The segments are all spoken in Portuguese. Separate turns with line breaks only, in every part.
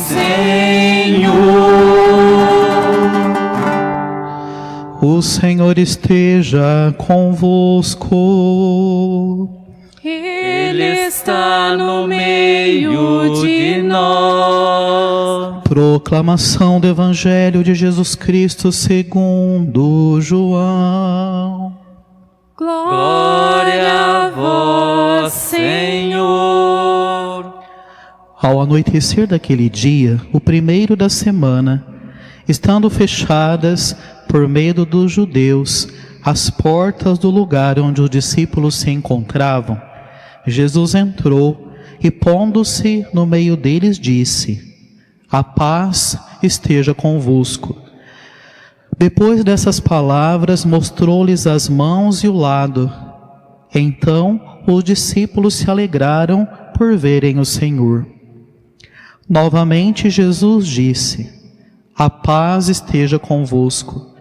Senhor.
O Senhor esteja convosco.
Ele está no meio de nós.
Proclamação do Evangelho de Jesus Cristo segundo João.
Glória a vós, Senhor.
Ao anoitecer daquele dia, o primeiro da semana, estando fechadas por medo dos judeus as portas do lugar onde os discípulos se encontravam, Jesus entrou e, pondo-se no meio deles, disse: a paz esteja convosco. Depois dessas palavras, mostrou-lhes as mãos e o lado. Então os discípulos se alegraram por verem o Senhor. Novamente Jesus disse: a paz esteja convosco.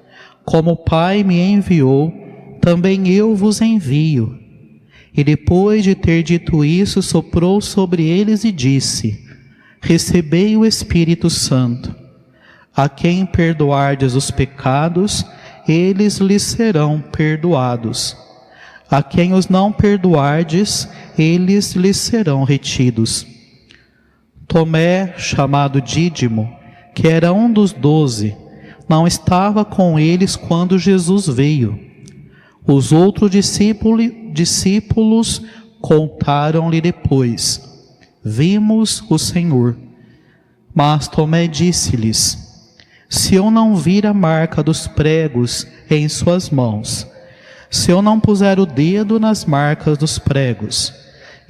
Como o Pai me enviou, também eu vos envio. E depois de ter dito isso, soprou sobre eles e disse: recebei o Espírito Santo. A quem perdoardes os pecados, eles lhes serão perdoados. A quem os não perdoardes, eles lhes serão retidos. Tomé, chamado Dídimo, que era um dos 12, não estava com eles quando Jesus veio. Os outros discípulos contaram-lhe depois: vimos o Senhor. Mas Tomé disse-lhes: se eu não vir a marca dos pregos em suas mãos, se eu não puser o dedo nas marcas dos pregos,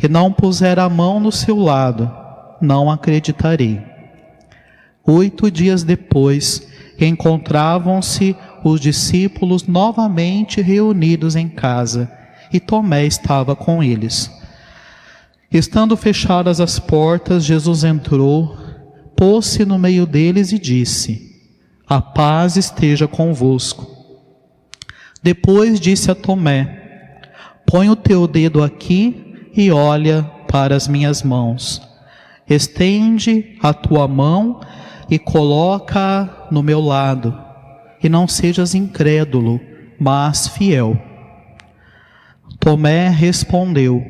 e não puser a mão no seu lado, não acreditarei. 8 dias depois, encontravam-se os discípulos novamente reunidos em casa, e Tomé estava com eles. Estando fechadas as portas, Jesus entrou, pôs-se no meio deles e disse: a paz esteja convosco. Depois disse a Tomé: põe o teu dedo aqui e olha para as minhas mãos. Estende a tua mão e coloca-a no meu lado, e não sejas incrédulo, mas fiel. Tomé respondeu: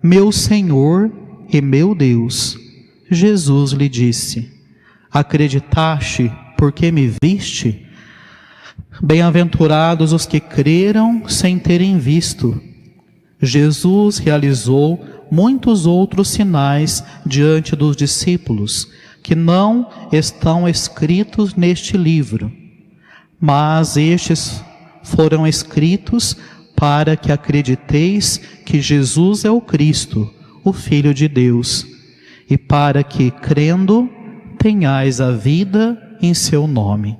meu Senhor e meu Deus. Jesus lhe disse: acreditaste porque me viste? Bem-aventurados os que creram sem terem visto. Jesus realizou muitos outros sinais diante dos discípulos, que não estão escritos neste livro, mas estes foram escritos para que acrediteis que Jesus é o Cristo, o Filho de Deus, e para que, crendo, tenhais a vida em seu nome.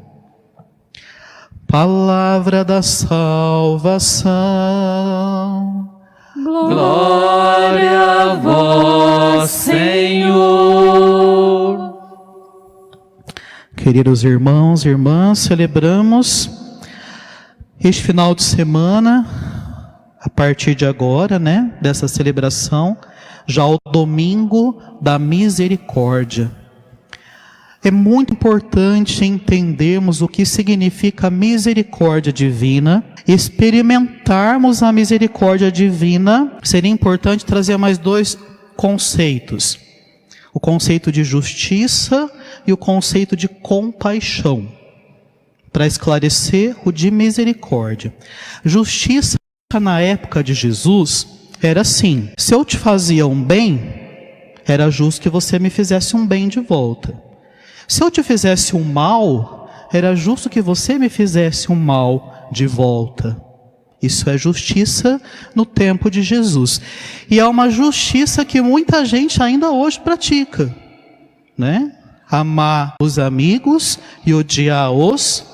Palavra da salvação.
Glória a vós, Senhor.
Queridos irmãos e irmãs, celebramos este final de semana, a partir de agora, dessa celebração, já o domingo da misericórdia. É muito importante entendermos o que significa misericórdia divina, experimentarmos a misericórdia divina. Seria importante trazer mais 2 conceitos: o conceito de justiça e o conceito de compaixão, para esclarecer o de misericórdia. Justiça na época de Jesus era assim: se eu te fazia um bem, era justo que você me fizesse um bem de volta. Se eu te fizesse um mal, era justo que você me fizesse um mal de volta. Isso é justiça no tempo de Jesus. E é uma justiça que muita gente ainda hoje pratica, Amar os amigos e odiar os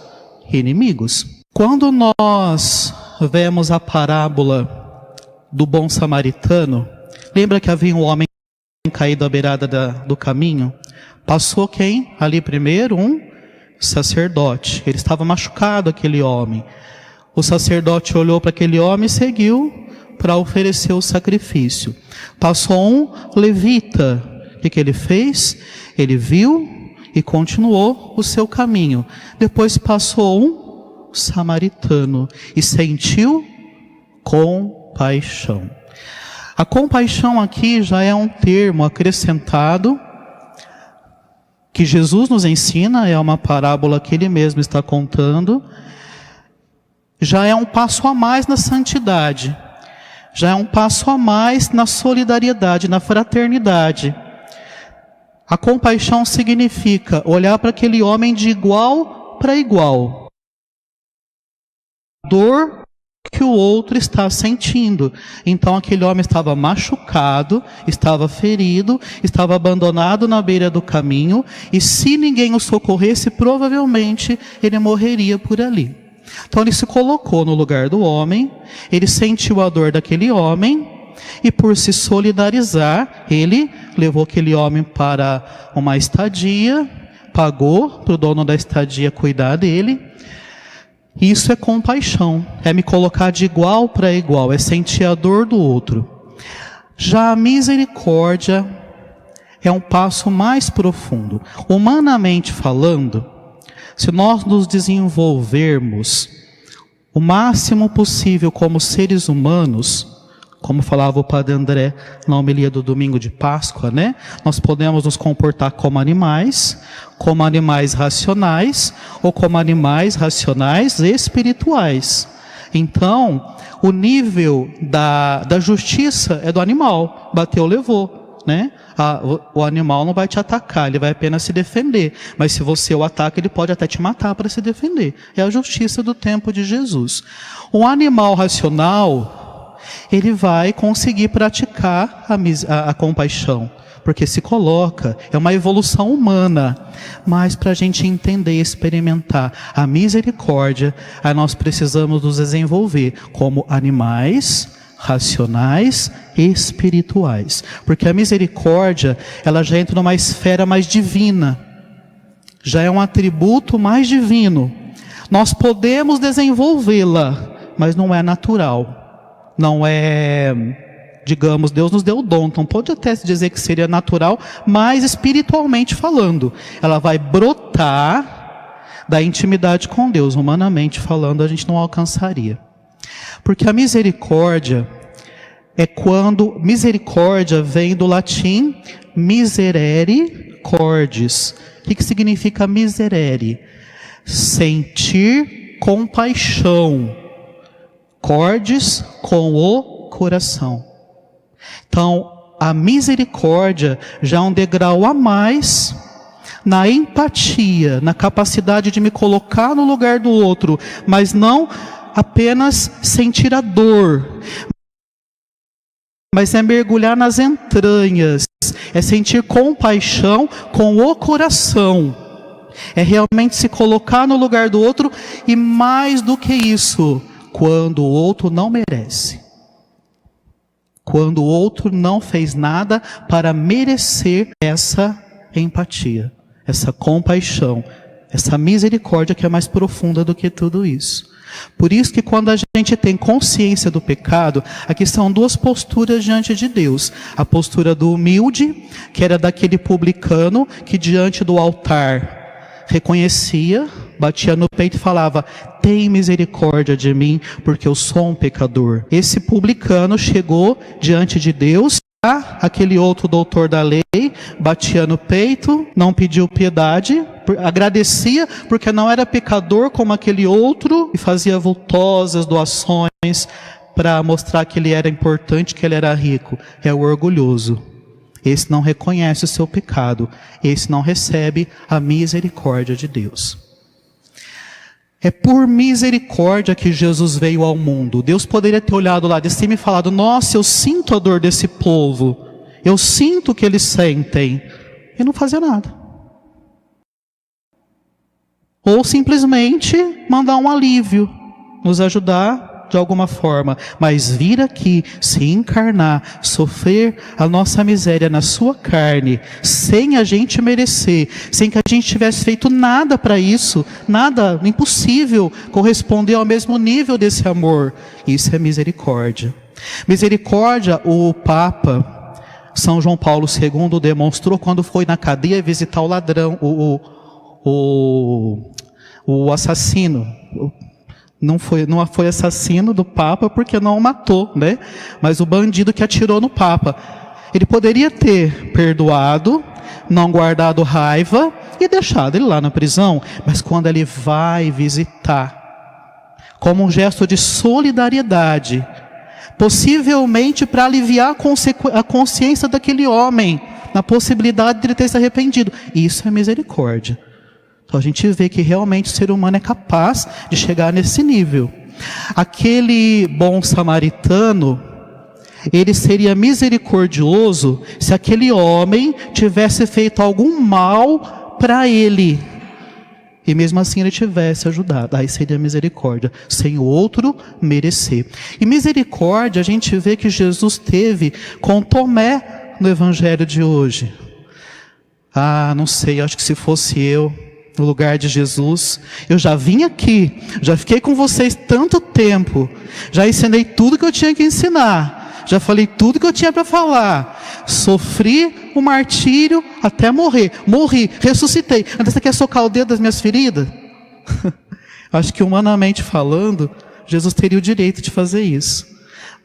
inimigos. Quando nós vemos a parábola do bom samaritano, lembra que havia um homem caído à beirada do caminho? Passou quem? Ali primeiro, um sacerdote. Ele estava machucado, aquele homem. O sacerdote olhou para aquele homem e seguiu para oferecer o sacrifício. Passou um levita, O que ele fez? Ele viu e continuou o seu caminho. Depois passou um samaritano e sentiu compaixão. A compaixão aqui já é um termo acrescentado que Jesus nos ensina, é uma parábola que ele mesmo está contando. Já é um passo a mais na santidade. Já é um passo a mais na solidariedade, na fraternidade. A compaixão significa olhar para aquele homem de igual para igual. A dor que o outro está sentindo. Então aquele homem estava machucado, estava ferido, estava abandonado na beira do caminho, e se ninguém o socorresse, provavelmente ele morreria por ali. Então ele se colocou no lugar do homem, ele sentiu a dor daquele homem, e por se solidarizar, ele levou aquele homem para uma estadia, pagou para o dono da estadia cuidar dele. Isso é compaixão, é me colocar de igual para igual, é sentir a dor do outro. Já a misericórdia é um passo mais profundo. Humanamente falando, se nós nos desenvolvermos o máximo possível como seres humanos, como falava o Padre André na homilia do domingo de Páscoa, né? Nós podemos nos comportar como animais racionais, ou como animais racionais espirituais. Então, o nível da justiça é do animal. Bateu, levou, né? O animal não vai te atacar, ele vai apenas se defender. Mas se você o ataca, ele pode até te matar para se defender. É a justiça do tempo de Jesus. Um animal racional, ele vai conseguir praticar a compaixão, porque se coloca, é uma evolução humana. Mas para a gente entender e experimentar a misericórdia, aí nós precisamos nos desenvolver como animais racionais e espirituais. Porque a misericórdia, ela já entra numa esfera mais divina, já é um atributo mais divino. Nós podemos desenvolvê-la, mas não é natural. Não é, digamos, Deus nos deu o dom, então pode até se dizer que seria natural, mas espiritualmente falando, ela vai brotar da intimidade com Deus. Humanamente falando, a gente não alcançaria. Porque a misericórdia misericórdia vem do latim miserere cordis. O que significa miserere? Sentir compaixão. Cordis, com o coração. Então, a misericórdia já é um degrau a mais na empatia, na capacidade de me colocar no lugar do outro, mas não apenas sentir a dor, mas é mergulhar nas entranhas, é sentir compaixão com o coração, é realmente se colocar no lugar do outro, e mais do que isso, quando o outro não merece. Quando o outro não fez nada para merecer essa empatia, essa compaixão, essa misericórdia que é mais profunda do que tudo isso. Por isso que quando a gente tem consciência do pecado, aqui são duas posturas diante de Deus. A postura do humilde, que era daquele publicano que diante do altar reconhecia, batia no peito e falava: tem misericórdia de mim, porque eu sou um pecador. Esse publicano chegou diante de Deus, aquele outro doutor da lei, batia no peito, não pediu piedade, agradecia porque não era pecador como aquele outro, e fazia vultosas doações para mostrar que ele era importante, que ele era rico. É o orgulhoso. Esse não reconhece o seu pecado. Esse não recebe a misericórdia de Deus. É por misericórdia que Jesus veio ao mundo. Deus poderia ter olhado lá de cima e falado: nossa, eu sinto a dor desse povo. Eu sinto o que eles sentem. E não fazia nada. Ou simplesmente mandar um alívio, nos ajudar de alguma forma, mas vir aqui, se encarnar, sofrer a nossa miséria na sua carne, sem a gente merecer, sem que a gente tivesse feito nada para isso, nada, impossível corresponder ao mesmo nível desse amor. Isso é misericórdia. Misericórdia, o Papa São João Paulo II demonstrou quando foi na cadeia visitar o ladrão, o assassino. Não foi assassino do Papa porque não o matou, né? Mas o bandido que atirou no Papa. Ele poderia ter perdoado, não guardado raiva e deixado ele lá na prisão. Mas quando ele vai visitar, como um gesto de solidariedade, possivelmente para aliviar a consciência daquele homem, na possibilidade de ele ter se arrependido. Isso é misericórdia. Então a gente vê que realmente o ser humano é capaz de chegar nesse nível. Aquele bom samaritano, ele seria misericordioso se aquele homem tivesse feito algum mal para ele. E mesmo assim ele tivesse ajudado. Aí seria misericórdia, sem o outro merecer. E misericórdia a gente vê que Jesus teve com Tomé no evangelho de hoje. Não sei, acho que se fosse eu no lugar de Jesus, eu já vim aqui, já fiquei com vocês tanto tempo, já ensinei tudo que eu tinha que ensinar, já falei tudo que eu tinha para falar, sofri o martírio até morrer, morri, ressuscitei, ainda você quer socar o dedo das minhas feridas? Acho que humanamente falando, Jesus teria o direito de fazer isso,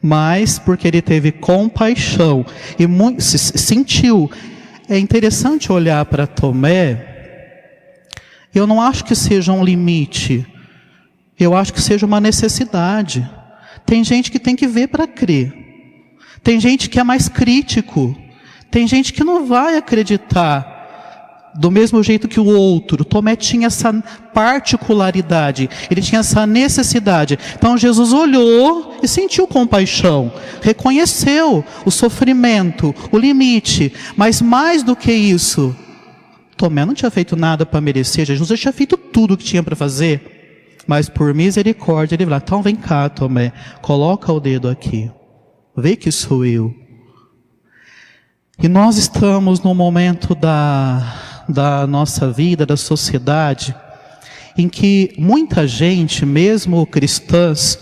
mas porque ele teve compaixão e sentiu. É interessante olhar para Tomé. Eu não acho que seja um limite, eu acho que seja uma necessidade. Tem gente que tem que ver para crer, tem gente que é mais crítico, tem gente que não vai acreditar do mesmo jeito que o outro. Tomé tinha essa particularidade, ele tinha essa necessidade. Então Jesus olhou e sentiu compaixão, reconheceu o sofrimento, o limite, mas mais do que isso, Tomé não tinha feito nada para merecer, Jesus já tinha feito tudo o que tinha para fazer, mas por misericórdia ele falou, então vem cá Tomé, coloca o dedo aqui, vê que sou eu. E nós estamos num momento da nossa vida, da sociedade, em que muita gente, mesmo cristãs,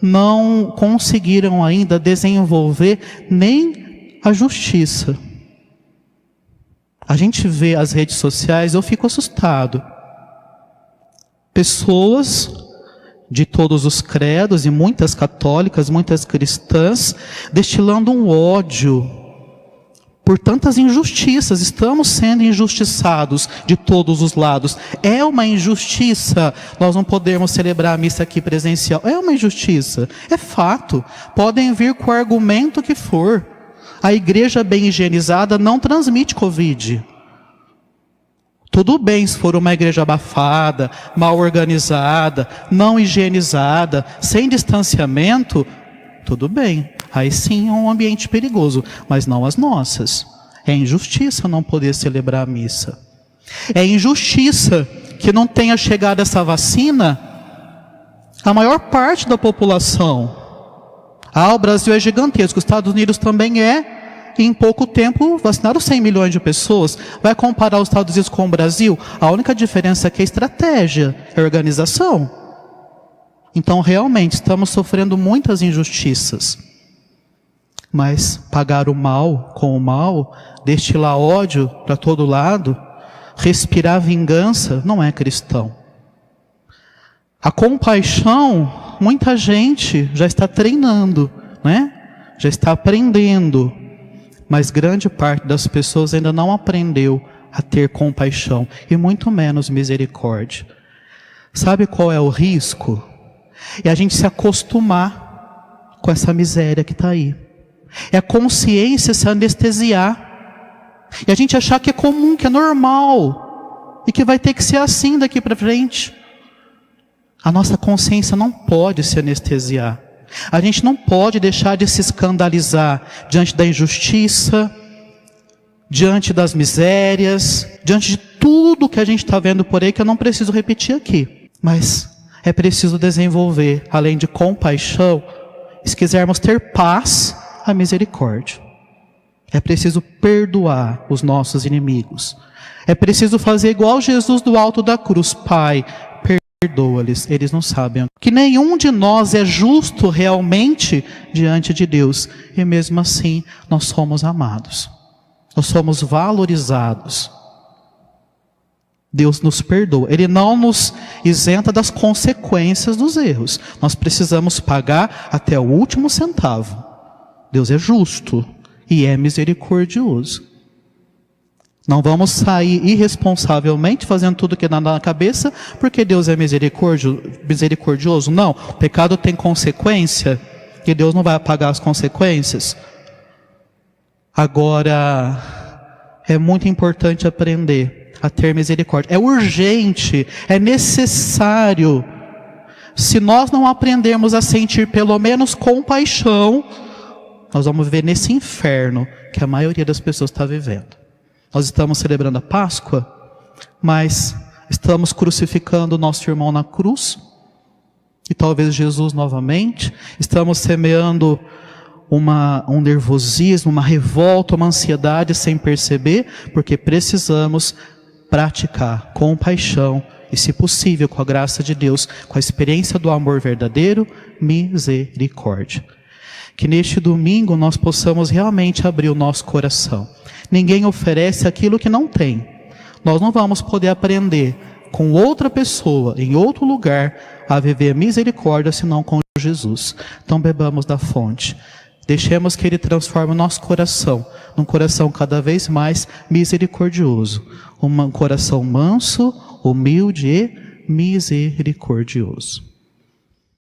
não conseguiram ainda desenvolver nem a justiça. A gente vê as redes sociais, eu fico assustado. Pessoas de todos os credos, e muitas católicas, muitas cristãs, destilando um ódio por tantas injustiças. Estamos sendo injustiçados de todos os lados. É uma injustiça nós não podermos celebrar a missa aqui presencial. É uma injustiça, é fato. Podem vir com o argumento que for. A igreja bem higienizada não transmite Covid. Tudo bem se for uma igreja abafada, mal organizada, não higienizada, sem distanciamento, tudo bem. Aí sim é um ambiente perigoso, mas não as nossas. É injustiça não poder celebrar a missa. É injustiça que não tenha chegado essa vacina à maior parte da população. O Brasil é gigantesco, os Estados Unidos também é, e em pouco tempo vacinaram 100 milhões de pessoas. Vai comparar os Estados Unidos com o Brasil? A única diferença é que é estratégia, é organização. Então realmente estamos sofrendo muitas injustiças. Mas pagar o mal com o mal, destilar ódio para todo lado, respirar vingança, não é cristão. A compaixão, muita gente já está treinando, né? Já está aprendendo. Mas grande parte das pessoas ainda não aprendeu a ter compaixão. E muito menos misericórdia. Sabe qual é o risco? É a gente se acostumar com essa miséria que está aí. É a consciência se anestesiar. E a gente achar que é comum, que é normal. E que vai ter que ser assim daqui para frente. A nossa consciência não pode se anestesiar. A gente não pode deixar de se escandalizar diante da injustiça, diante das misérias, diante de tudo que a gente está vendo por aí, que eu não preciso repetir aqui. Mas é preciso desenvolver, além de compaixão, se quisermos ter paz, a misericórdia. É preciso perdoar os nossos inimigos. É preciso fazer igual Jesus do alto da cruz. Pai, perdoa-lhes, eles não sabem. Que nenhum de nós é justo realmente diante de Deus, e mesmo assim nós somos amados, nós somos valorizados. Deus nos perdoa, Ele não nos isenta das consequências dos erros. Nós precisamos pagar até o último centavo. Deus é justo e é misericordioso. Não vamos sair irresponsavelmente fazendo tudo que dá na cabeça, porque Deus é misericordioso. Não, o pecado tem consequência e Deus não vai apagar as consequências. Agora, é muito importante aprender a ter misericórdia. É urgente, é necessário. Se nós não aprendermos a sentir pelo menos compaixão, nós vamos viver nesse inferno que a maioria das pessoas está vivendo. Nós estamos celebrando a Páscoa, mas estamos crucificando o nosso irmão na cruz, e talvez Jesus novamente. Estamos semeando um nervosismo, uma revolta, uma ansiedade sem perceber, porque precisamos praticar com paixão e, se possível, com a graça de Deus, com a experiência do amor verdadeiro, misericórdia. Que neste domingo nós possamos realmente abrir o nosso coração. Ninguém oferece aquilo que não tem. Nós não vamos poder aprender com outra pessoa, em outro lugar, a viver misericórdia, senão com Jesus. Então bebamos da fonte. Deixemos que Ele transforme o nosso coração num coração cada vez mais misericordioso. Um coração manso, humilde e misericordioso.